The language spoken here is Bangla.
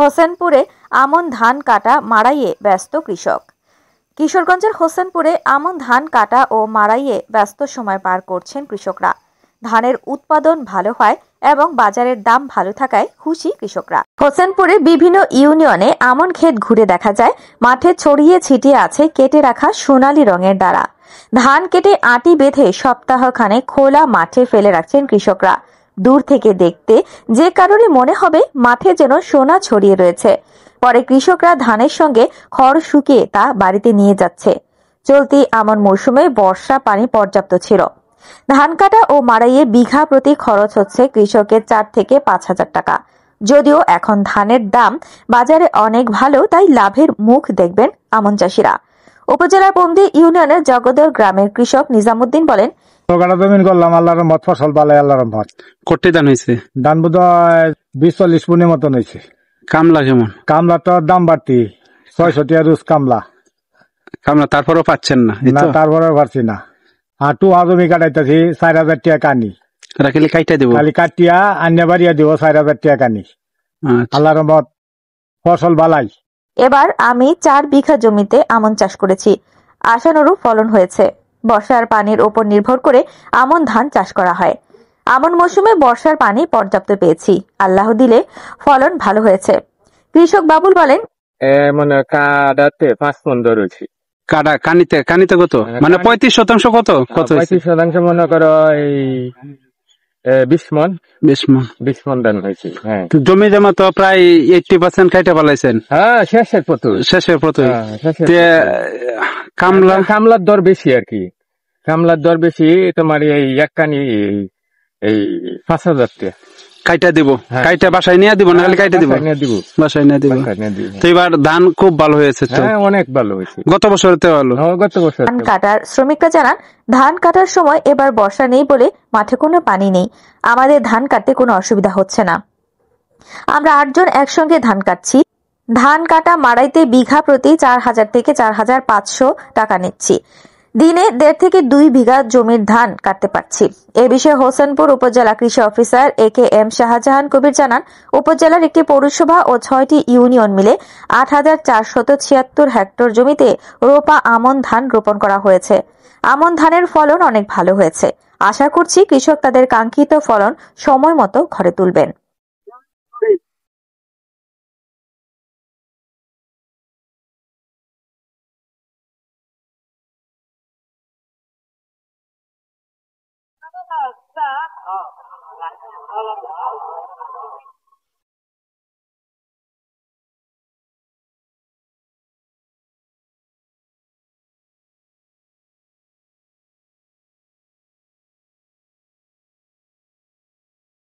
হোসেনপুরে আমন ধান কাটা মাড়াইয়ে ব্যস্ত কৃষক। কিশোরগঞ্জের হোসেনপুরে আমন ধান কাটা ও মাড়াইয়ে ব্যস্ত সময় পার করছেন কৃষকরা। ধানের উৎপাদন ভালো হয় এবং বাজারের দাম ভালো থাকায় খুশি কৃষকরা। হোসেনপুরে বিভিন্ন ইউনিয়নে আমন ক্ষেত ঘুরে দেখা যায় মাঠে ছড়িয়ে ছিটিয়ে আছে কেটে রাখা সোনালী রঙের দানা। ধান কেটে আটি বেঁধে সপ্তাহখানে খোলা মাঠে ফেলে রাখছেন কৃষকরা। দূর থেকে দেখতে যে কারণে মনে হবে মাঠে যেন সোনা ছড়িয়ে রয়েছে। পরে কৃষকরা ধানের সঙ্গে খড় শুকিয়ে তা বাড়িতে নিয়ে যাচ্ছে। চলতি আমন মৌসুমে বর্ষা পানি পর্যাপ্ত ছিল। ধান কাটা ও মাড়াইয়ে বিঘা প্রতি খরচ হচ্ছে কৃষকের 4 থেকে 5,000 টাকা। যদিও এখন ধানের দাম বাজারে অনেক ভালো, তাই লাভের মুখ দেখবেন আমন চাষিরা। উপজেলার বন্দি ইউনিয়নের জগদর গ্রামের কৃষক নিজামুদ্দিন বলেন, জমিন করলাম আল্লাহর মত, ফসল ভালো আল্লাহর মত। কটে ধান হয়েছে? ধান বোধহয় 20-40 পুনের মতন হয়েছে। কামলা কেমন? কামলা তো দাম বাড়তি, 600 টাকা রোজ কামলা। কামলা তারপরেও পাচ্ছেন না? তারপরেও পারছি না। আর জমি কাটাইতেছি 4,000 টাকা কানি। রাখিলে কাইটা দেবো? খালি কাটিয়া আন্যা বাড়িয়া দিব 4,000 টাকা কানি। আল্লাহর মত ফসল ভালাই। এবার আমি 4 বিঘা জমিতে আমন চাষ করেছি। আশানুরূপ ফলন হয়েছে। বর্ষার পানির উপর নির্ভর করে আমন ধান চাষ করা হয়। আমন মৌসুমে বর্ষার পানি পর্যাপ্ত পেয়েছি। আল্লাহ দিলে ফলন ভালো হয়েছে। কৃষক বাবুল বলেন, মানে কাটাতে 5 মণ ধরেছি। কাটা কানিতে কত? মানে 35% কত? 35% মনে করো এই 20 মণ। 20 মণ ধান হয়েছে। হ্যাঁ, জমি জমা তো প্রায় 80% কাইটা পালাইছেন। হ্যাঁ, শেষের পথে। কামলার দর বেশি আর কি। কামলার দর বেশি তোমার এই এক কানি এই 5,000 টাকা। কাইটা দিব? কাইটা বাসায় নিয়ে দিব না? কাইটা দিব? বাসায় নিয়ে দিব। তো এবার ধান খুব ভালো হয়েছে তো? হ্যাঁ, অনেক ভালো হয়েছে। গত বছর তো ভালো। গত বছর। ধান কাটার শ্রমিকরা জানান, ধান কাটার সময় এবার বর্ষা নেই বলে মাঠে কোনো পানি নেই। আমাদের ধান কাটতে কোনো অসুবিধা হচ্ছে না। আমরা 8 জন একসঙ্গে ধান কাটছি। ধান কাটা মাড়াইতে বিঘা প্রতি 4,000 থেকে 4,500 টাকা নিচ্ছি। দিনে 1.5 থেকে 2 বিঘা জমির ধান কাটতে পারছি। এ বিষয়ে হোসেনপুর উপজেলা কৃষি অফিসার AKM শাহজাহান কবির জানান, উপজেলার একটি পৌরসভা ও 6টি ইউনিয়ন মিলে 8,476 হেক্টর জমিতে রোপা আমন ধান রোপণ করা হয়েছে। আমন ধানের ফলন অনেক ভালো হয়েছে। আশা করছি কৃষক তাদের কাঙ্ক্ষিত ফলন সময় মতো ঘরে তুলবেন।